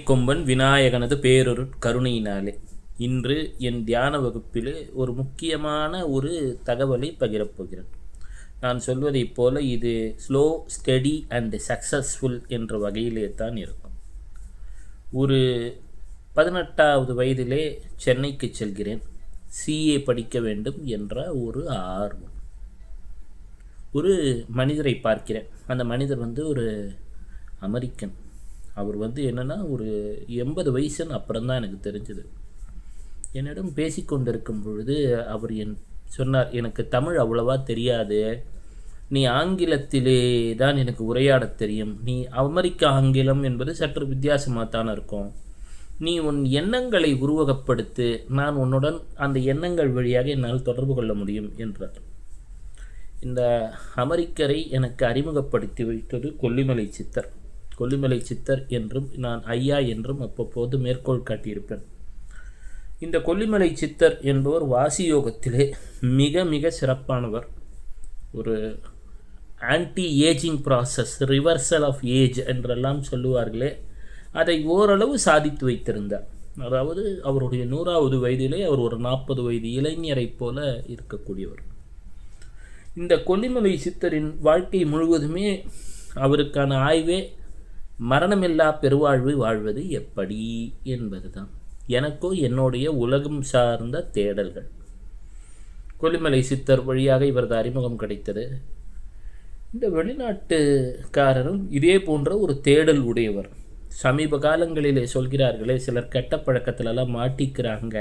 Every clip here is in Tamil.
கொம்பன் விநாயகனது பேரொரு கருணையினாலே இன்று என் தியான வகுப்பிலே ஒரு முக்கியமான ஒரு தகவலை பகிரப்போகிறேன். நான் சொல்வதைப் போல இது ஸ்லோ, ஸ்டெடி அண்ட் சக்ஸஸ்ஃபுல் என்ற வகையிலே தான் இருக்கும். ஒரு 18வது வயதிலே சென்னைக்கு செல்கிறேன். சிஏ படிக்க வேண்டும் என்ற ஒரு ஆர்வம். ஒரு மனிதரை பார்க்கிறேன். அந்த மனிதர் ஒரு அமெரிக்கன். அவர் என்னென்னா ஒரு 80 வயசுன்னு அப்புறம்தான் எனக்கு தெரிஞ்சது. என்னிடம் பேசிக்கொண்டிருக்கும் பொழுது அவர் சொன்னார், எனக்கு தமிழ் அவ்வளவா தெரியாது, நீ ஆங்கிலத்திலே தான் எனக்கு உரையாடத் தெரியும், நீ அமெரிக்க ஆங்கிலம் என்பது சற்று வித்தியாசமாக தானே இருக்கும், நீ உன் எண்ணங்களை உருவகப்படுத்து, நான் உன்னுடன் அந்த எண்ணங்கள் வழியாக என்னால் தொடர்பு கொள்ள முடியும் என்றார். இந்த அமெரிக்கரை எனக்கு அறிமுகப்படுத்தி வைத்தது கொல்லிமலை சித்தர். கொல்லிமலை சித்தர் என்றும் நான் ஐயா என்றும் அப்பப்போது மேற்கோள் காட்டியிருப்பேன். இந்த கொல்லிமலை சித்தர் என்பவர் வாசி யோகத்திலே மிக மிக சிறப்பானவர். ஒரு anti aging process, reversal of age என்றெல்லாம் சொல்லுவார்களே, அதை ஓரளவு சாதித்து வைத்திருந்தார். அதாவது அவருடைய 100வது வயதிலே அவர் ஒரு 40 வயது இளைஞரை போல இருக்கக்கூடியவர். இந்த கொல்லிமலை சித்தரின் வாழ்க்கை முழுவதுமே அவருக்கான ஆய்வே மரணமில்லா பெருவாழ்வு வாழ்வது எப்படி என்பது தான். எனக்கோ என்னுடைய உலகம் சார்ந்த தேடல்கள். கொல்லிமலை சித்தர் வழியாக இவரது அறிமுகம் கிடைத்தது. இந்த வெளிநாட்டுக்காரரும் இதே போன்ற ஒரு தேடல் உடையவர். சமீப காலங்களிலே சொல்கிறார்களே, சிலர் கெட்ட பழக்கத்திலெல்லாம் மாட்டிக்கிறாங்க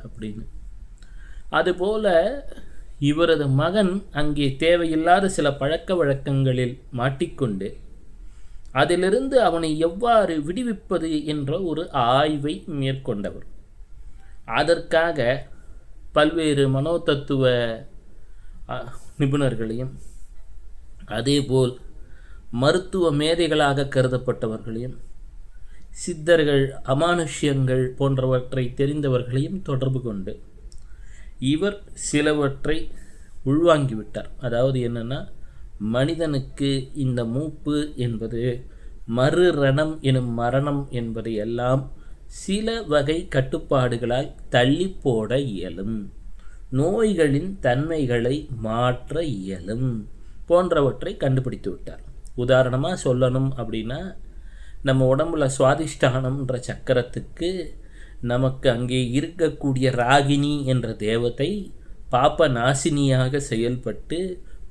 அப்படின்னு. அதுபோல இவரது மகன் அங்கே தேவையில்லாத சில பழக்க வழக்கங்களில் மாட்டிக்கொண்டு அதிலிருந்து அவனை எவ்வாறு விடுவிப்பது என்ற ஒரு ஆய்வை மேற்கொண்டவர். அதற்காக பல்வேறு மனோதத்துவ நிபுணர்களையும் அதேபோல் மருத்துவ மேதைகளாக கருதப்பட்டவர்களையும் சித்தர்கள், அமானுஷ்யங்கள் போன்றவற்றை தெரிந்தவர்களையும் தொடர்பு கொண்டு இவர் சிலவற்றை உள்வாங்கிவிட்டார். அதாவது என்னென்னா, மனிதனுக்கு இந்த மூப்பு என்பது, மறுரணம் எனும் மரணம் என்பதை எல்லாம் சில வகை கட்டுப்பாடுகளால் தள்ளி போட இயலும், நோய்களின் தன்மைகளை மாற்ற இயலும் போன்றவற்றை கண்டுபிடித்து விட்டார். உதாரணமாக சொல்லணும் அப்படின்னா, நம்ம உடம்புல சுவாதிஷ்டானம்ன்ற சக்கரத்துக்கு நமக்கு அங்கே இருக்கக்கூடிய ராகினி என்ற தேவதை பாப்ப நாசினியாக செயல்பட்டு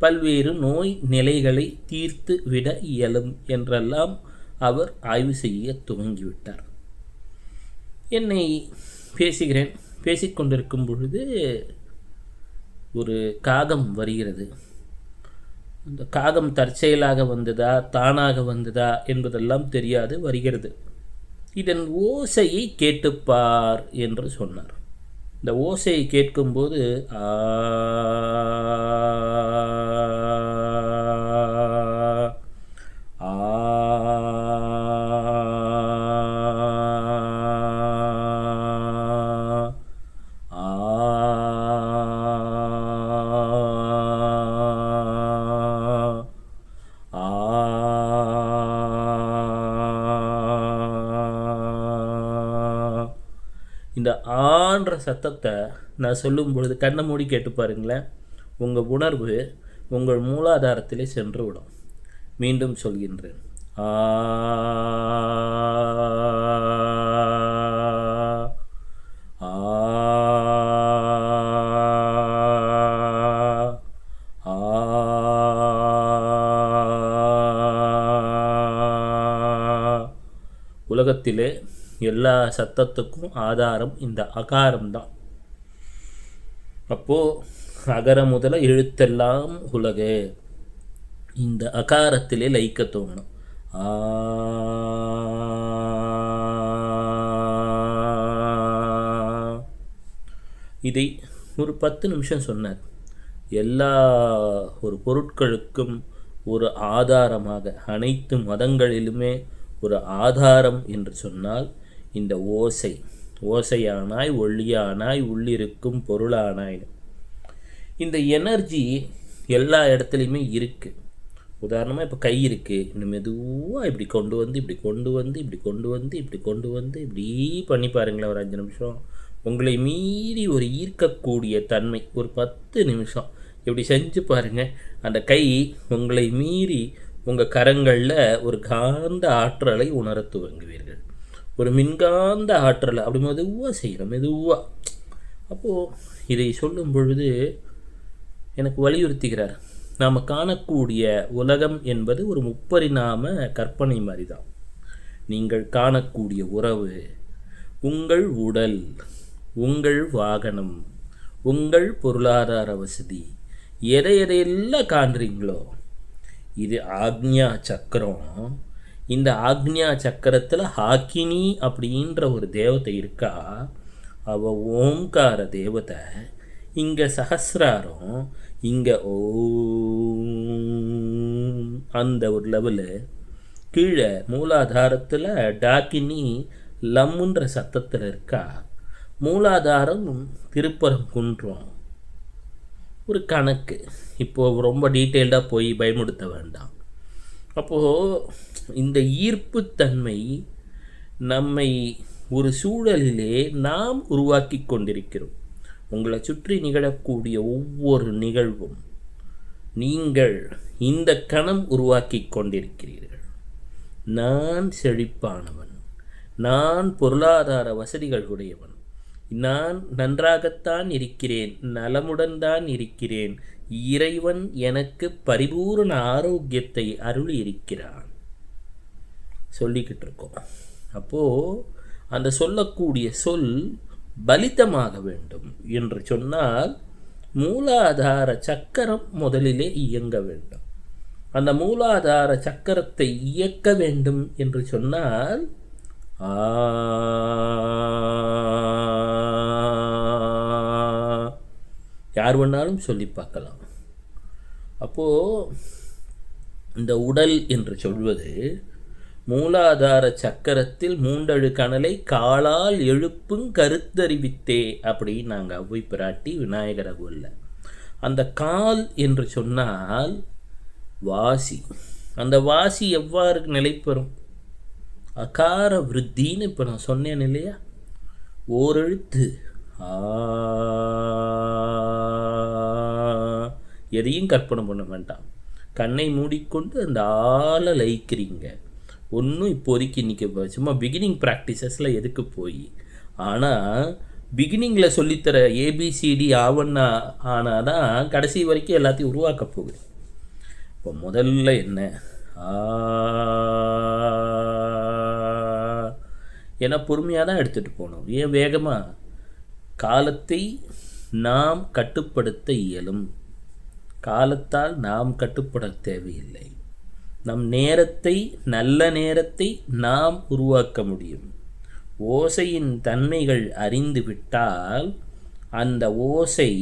பல்வேறு நோய் நிலைகளை தீர்த்து விட இயலும் என்றெல்லாம் அவர் ஆய்வு செய்ய துவங்கிவிட்டார். என்னை பேசிக்கொண்டிருக்கும் பொழுது ஒரு காகம் வருகிறது. அந்த காகம் தற்செயலாக வந்ததா தானாக வந்ததா என்பதெல்லாம் தெரியாது, வருகிறது. இதன் ஓசையை கேட்டுப்பார் என்று சொன்னார். இந்த ஓசையை கேட்கும்போது இந்த ஆன்ற சத்தத்தை நான் சொல்லும் பொழுது கண்ணை மூடி கேட்டு பாருங்களேன். உங்கள் உணர்வு உங்கள் மூலாதாரத்திலே சென்று விடும். மீண்டும் சொல்கின்றேன், ஆ ஆ ஆ. உலகத்திலே எல்லா சத்தத்துக்கும் ஆதாரம் இந்த அகாரம்தான். அப்போது அகர முதல எழுத்தெல்லாம் உலகு, இந்த அகாரத்திலே லயிக்க தோணும். இதை ஒரு 10 நிமிஷம் சொன்னார். எல்லா ஒரு பொருட்களுக்கும் ஒரு ஆதாரமாக, அனைத்து மதங்களிலுமே ஒரு ஆதாரம் என்று சொன்னால் இந்த ஓசையானாய் ஒளியானாய் உள்ளிருக்கும் பொருளானாய், இந்த எனர்ஜி எல்லா இடத்துலையுமே இருக்குது. உதாரணமாக இப்போ கை இருக்குது, இந்த மெதுவாக இப்படி கொண்டு வந்து இப்படி கொண்டு வந்து இப்படி கொண்டு வந்து இப்படி கொண்டு வந்து இப்படி பண்ணி பாருங்களேன் ஒரு 5 நிமிஷம். உங்களை மீறி ஒரு ஈர்க்கக்கூடிய தன்மை ஒரு 10 நிமிஷம் இப்படி செஞ்சு பாருங்கள். அந்த கை உங்களை மீறி உங்கள் கரங்களில் ஒரு காந்த ஆற்றலை உணர துவங்குவீர்கள். ஒரு மின்காந்த ஆற்றலை அப்படி மெதுவாக செய்கிறோம், மெதுவாக. அப்போது இதை சொல்லும் பொழுது எனக்கு வலியுறுத்துகிறார், நாம் காணக்கூடிய உலகம் என்பது ஒரு முப்பரிணாம கற்பனை மாதிரி தான். நீங்கள் காணக்கூடிய உறவு, உங்கள் உடல், உங்கள் வாகனம், உங்கள் பொருளாதார வசதி, எதையெல்லாம் காண்றீங்களோ இது ஆக்ஞா சக்கரம். இந்த ஆக்ஞா சக்கரத்தில் ஹாக்கினி அப்படின்ற ஒரு தேவதை இருக்கா. அவள் ஓம்கார தேவதை. இங்கே சஹஸ்ராரம், இங்கே ஓம் அந்த ஒரு லெவலு. கீழே மூலாதாரத்தில் டாக்கினி லம்முன்ற சத்தத்தில் இருக்கா. மூலாதாரம் திருப்பரங்குன்றம். ஒரு கணக்கு, இப்போது ரொம்ப டீட்டெயில்டாக போய் பயமுடுத்த வேண்டாம். அப்போது இந்த ஈர்ப்புத்தன்மை நம்மை ஒரு சூழலிலே நாம் உருவாக்கி கொண்டிருக்கிறோம். உங்களை சுற்றி நிகழக்கூடிய ஒவ்வொரு நிகழ்வும் நீங்கள் இந்த கணம் உருவாக்கி கொண்டிருக்கிறீர்கள். நான் செழிப்பானவன், நான் பொருளாதார வசதிகள் உடையவன், நான் நன்றாகத்தான் இருக்கிறேன், நலமுடன் தான் இருக்கிறேன், இறைவன் எனக்கு பரிபூர்ண ஆரோக்கியத்தை அருளி இருக்கிறான் சொல்லிக்கிட்டு இருக்கோம். அப்போது அந்த சொல்லக்கூடிய சொல் பலிதமாக வேண்டும் என்று சொன்னால் மூலாதார சக்கரம் முதலிலே இயங்க வேண்டும். அந்த மூலாதார சக்கரத்தை இயக்க வேண்டும் என்று சொன்னால் யார் வேணாலும் சொல்லி பார்க்கலாம். அப்போது இந்த உடல் என்று சொல்வது மூலாதார சக்கரத்தில் மூண்டழு கணலை காலால் எழுப்பும் கருத்தறிவித்தே அப்படின்னு நாங்கள் அவ்வை பிராட்டி விநாயகர் அகுல்ல. அந்த கால் என்று சொன்னால் வாசி. அந்த வாசி எவ்வாறு நிலைப்பெறும்? அகார விருத்தின்னு இப்போ நான் சொன்னேன் இல்லையா, ஓரெழுத்து எதையும் கற்பனை பண்ண வேண்டாம். கண்ணை மூடிக்கொண்டு அந்த ஆளை லயிக்கிறீங்க. ஒன்றும் இப்போதைக்கு இன்றைக்கி சும்மா பிகினிங் ப்ராக்டிசஸில் எதுக்கு போய், ஆனால் பிகினிங்கில் சொல்லித்தர ஏபிசிடி ஆவண்ணா ஆனால் தான் கடைசி வரைக்கும் எல்லாத்தையும் உருவாக்க போகுது. இப்போ முதல்ல என்ன ஏன்னா பொறுமையாக தான் எடுத்துகிட்டு போகணும். ஏன் வேகமாக? காலத்தை நாம் கட்டுப்படுத்த இயலும், காலத்தால் நாம் கட்டுப்பட தேவையில்லை. நம் நேரத்தை, நல்ல நேரத்தை நாம் உருவாக்க முடியும். ஓசையின் தன்மைகள் அறிந்துவிட்டால் அந்த ஓசை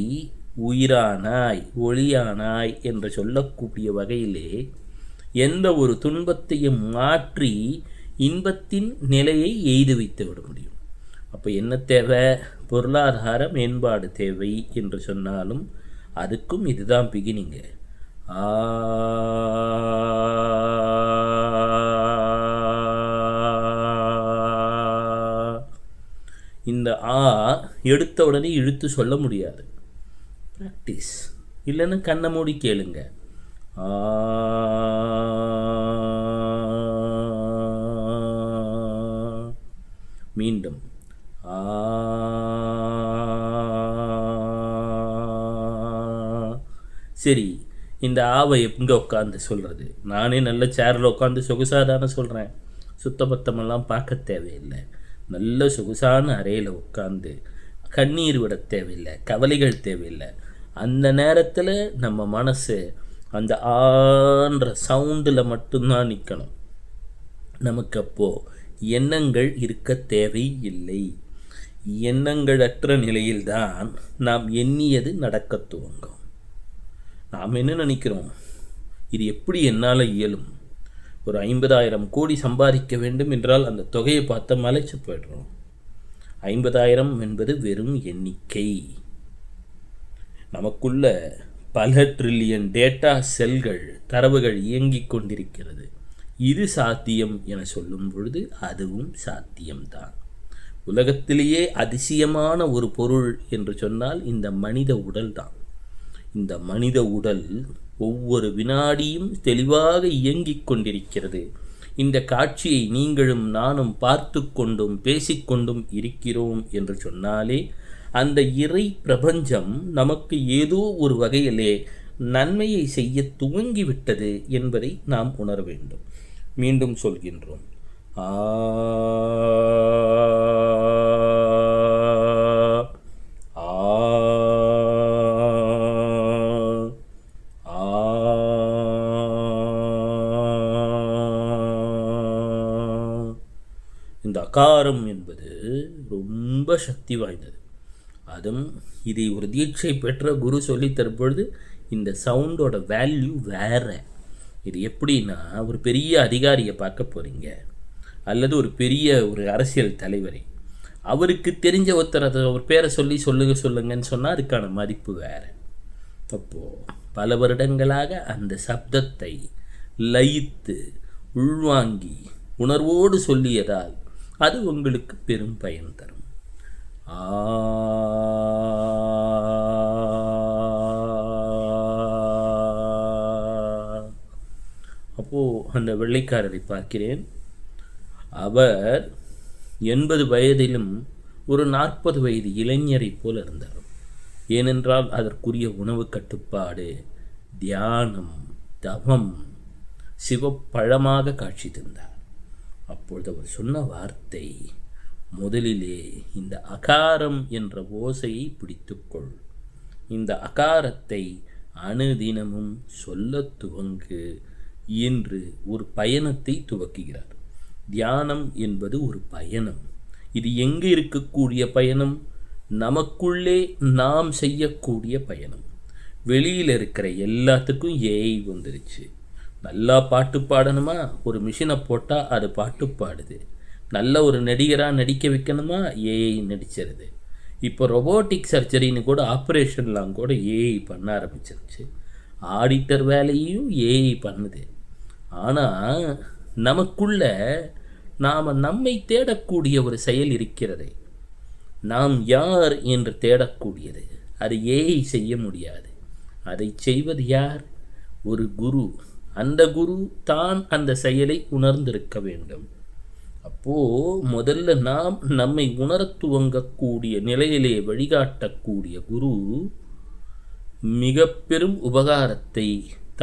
உயிரானாய் ஒளியானாய் என்று சொல்லக்கூடிய வகையிலே எந்த ஒரு துன்பத்தையும் மாற்றி இன்பத்தின் நிலையை எய்து வைத்து விட முடியும். அப்போ என்ன தேவை? பொருளாதார மேம்பாடு தேவை என்று சொன்னாலும் அதுக்கும் இதுதான் பிகினிங்கு. இந்த எடுத்த உடனே இழுத்து சொல்ல முடியாது. ப்ராக்டிஸ். இல்லைன்னா கண்ணை மூடி கேளுங்க. மீண்டும் சரி, இந்த ஆவை எங்கே உட்காந்து சொல்கிறது? நானே நல்ல சேரில் உட்காந்து சொகுசாதான சொல்கிறேன். சுத்தபத்தமெல்லாம் பார்க்க தேவையில்லை. நல்ல சொகுசான அறையில் உட்காந்து கண்ணீர் விட தேவையில்லை, கவலைகள் தேவையில்லை. அந்த நேரத்தில் நம்ம மனசு அந்த ஆன்ற சவுண்டில் மட்டும்தான் நிற்கணும். நமக்கு அப்போது எண்ணங்கள் இருக்க தேவையில்லை. எண்ணங்களற்ற நிலையில்தான் நாம் எண்ணியது நடக்க துவங்கும். நாம் என்ன நினைக்கிறோம்? இது எப்படி என்னால் இயலும்? ஒரு 50,000 கோடி சம்பாதிக்க வேண்டும் என்றால் அந்த தொகையை பார்த்து மலைச்சு போய்டுறோம். 50,000 என்பது வெறும் எண்ணிக்கை. நமக்குள்ள பல ட்ரில்லியன் டேட்டா செல்கள் தரவுகள் இயங்கிக் கொண்டிருக்கிறது. இது சாத்தியம் என சொல்லும் பொழுது அதுவும் சாத்தியம்தான். உலகத்திலேயே அதிசயமான ஒரு பொருள் என்று சொன்னால் இந்த மனித உடல் தான். இந்த மனித உடல் ஒவ்வொரு வினாடியும் தெளிவாக இயங்கிக் கொண்டிருக்கிறது. இந்த காட்சியை நீங்களும் நானும் பார்த்து கொண்டும் பேசிக்கொண்டும் இருக்கிறோம் என்று சொன்னாலே அந்த இறை பிரபஞ்சம் நமக்கு ஏதோ ஒரு வகையிலே நன்மையை செய்ய துவங்கிவிட்டது என்பதை நாம் உணர வேண்டும். மீண்டும் சொல்கின்றோம். இந்த அகாரம் என்பது ரொம்ப சக்தி வாய்ந்தது. அதுவும் இதை ஒரு தீட்சை பெற்ற குரு சொல்லி தரும்பொழுது இந்த சவுண்டோட வேல்யூ வேறு. இது எப்படின்னா, ஒரு பெரிய அதிகாரியை பார்க்க போகிறீங்க அல்லது ஒரு பெரிய ஒரு அரசியல் தலைவரை, அவருக்கு தெரிஞ்ச ஒருத்தர் ஒரு பேரை சொல்லுங்கன்னு சொன்னால் அதுக்கான மதிப்பு வேறு. அப்போது பல வருடங்களாக அந்த சப்தத்தை லயித்து உள்வாங்கி உணர்வோடு சொல்லியதால் அது உங்களுக்கு பெரும் பயன் தரும். அப்போது அந்த வெள்ளைக்காரரை பார்க்கிறேன். அவர் 80 வயதிலும் ஒரு 40 வயது இளைஞரை போல் இருந்தார். ஏனென்றால் அதற்குரிய உணவு கட்டுப்பாடு, தியானம், தவம், சிவப்பழமாக காட்சி தந்தார். அப்பொழுது அவர் சொன்ன வார்த்தை, முதலிலே இந்த அகாரம் என்ற ஓசையை பிடித்துக்கொள். இந்த அகாரத்தை அனுதினமும் சொல்ல துவங்கு என்று ஒரு பயணத்தை துவக்குகிறார். தியானம் என்பது ஒரு பயணம். இது எங்கே இருக்கக்கூடிய பயணம்? நமக்குள்ளே நாம் செய்யக்கூடிய பயணம். வெளியில் இருக்கிற எல்லாத்துக்கும் ஏஐ வந்துருச்சு. நல்லா பாட்டு பாடணுமா, ஒரு மிஷினை போட்டால் அது பாட்டு பாடுது. நல்ல ஒரு நடிகராக நடிக்க வைக்கணுமா, ஏஐ நடிச்சிருது. இப்போ ரொபோட்டிக் சர்ஜரின்னு கூட ஆப்ரேஷன்லாம் கூட ஏஐ பண்ண ஆரம்பிச்சிருச்சு. ஆடிட்டர் வேலையும் ஏஐ பண்ணுது. ஆனால் நமக்குள்ள நாம் நம்மை தேடக்கூடிய ஒரு செயல் இருக்கிறது. நாம் யார் என்று தேடக்கூடியது. அது ஏஐ செய்ய முடியாது. அதை செய்வது யார்? ஒரு குரு. அந்த குரு தான் அந்த செயலை உணர்ந்திருக்க வேண்டும். அப்போது முதல்ல நாம் நம்மை உணரத் துவங்கக்கூடிய நிலையிலே வழிகாட்டக்கூடிய குரு மிக பெரும் உபகாரத்தை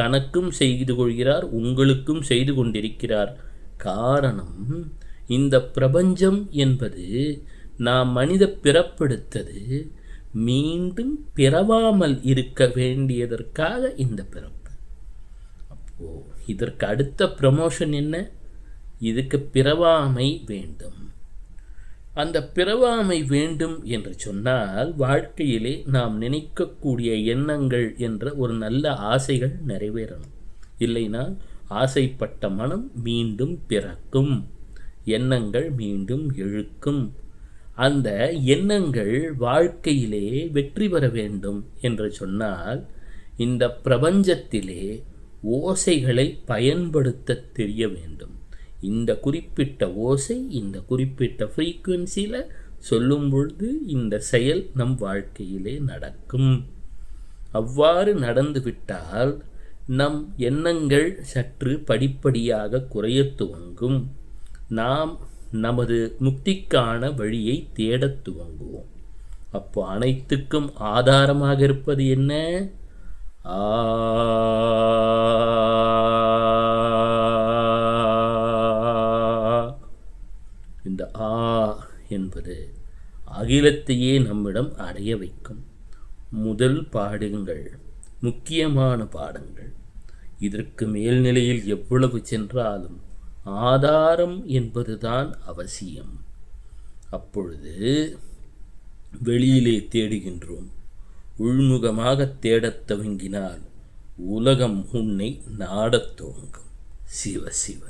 தனக்கும் செய்து கொள்கிறார், உங்களுக்கும் செய்து கொண்டிருக்கிறார். காரணம், இந்த பிரபஞ்சம் என்பது நாம் மனித பிறப்பெடுத்தது மீண்டும் பிறவாமல் இருக்க வேண்டியதற்காக இந்த பிறப்பு. அப்போது இதற்கு அடுத்த ப்ரமோஷன் என்ன? இதுக்கு பிறவாமை வேண்டும். அந்த பிறவாமை வேண்டும் என்று சொன்னால் வாழ்க்கையிலே நாம் நினைக்கக்கூடிய எண்ணங்கள் என்ற ஒரு நல்ல ஆசைகள் நிறைவேறணும். இல்லைனா ஆசைப்பட்ட மனம் மீண்டும் பிறக்கும், எண்ணங்கள் மீண்டும் எழுக்கும். அந்த எண்ணங்கள் வாழ்க்கையிலே வெற்றி பெற வேண்டும் என்று சொன்னால் இந்த பிரபஞ்சத்திலே ஓசைகளை பயன்படுத்த தெரிய வேண்டும். இந்த குறிப்பிட்ட ஓசை இந்த குறிப்பிட்ட ஃப்ரீக்குவென்சியில் சொல்லும் பொழுது இந்த செயல் நம் வாழ்க்கையிலே நடக்கும். அவ்வாறு நடந்துவிட்டால் நம் எண்ணங்கள் சற்று படிப்படியாக குறைய துவங்கும். நாம் நமது முக்திக்கான வழியை தேடத் துவங்குவோம். அப்போ அனைத்துக்கும் ஆதாரமாக இருப்பது என்ன? இந்த என்பது அகிலத்தையே நம்மிடம் அடைய வைக்கும். முதல் பாடங்கள், முக்கியமான பாடங்கள். இதற்கு மேல்நிலையில் எவ்வளவு சென்றாலும் ஆதாரம் என்பதுதான் அவசியம். அப்பொழுது வெளியிலே தேடுகின்றோம். உள்முகமாக தேடத் துவங்கினால் உலகம் உன்னை நாடத் துவங்கும். சிவ சிவ.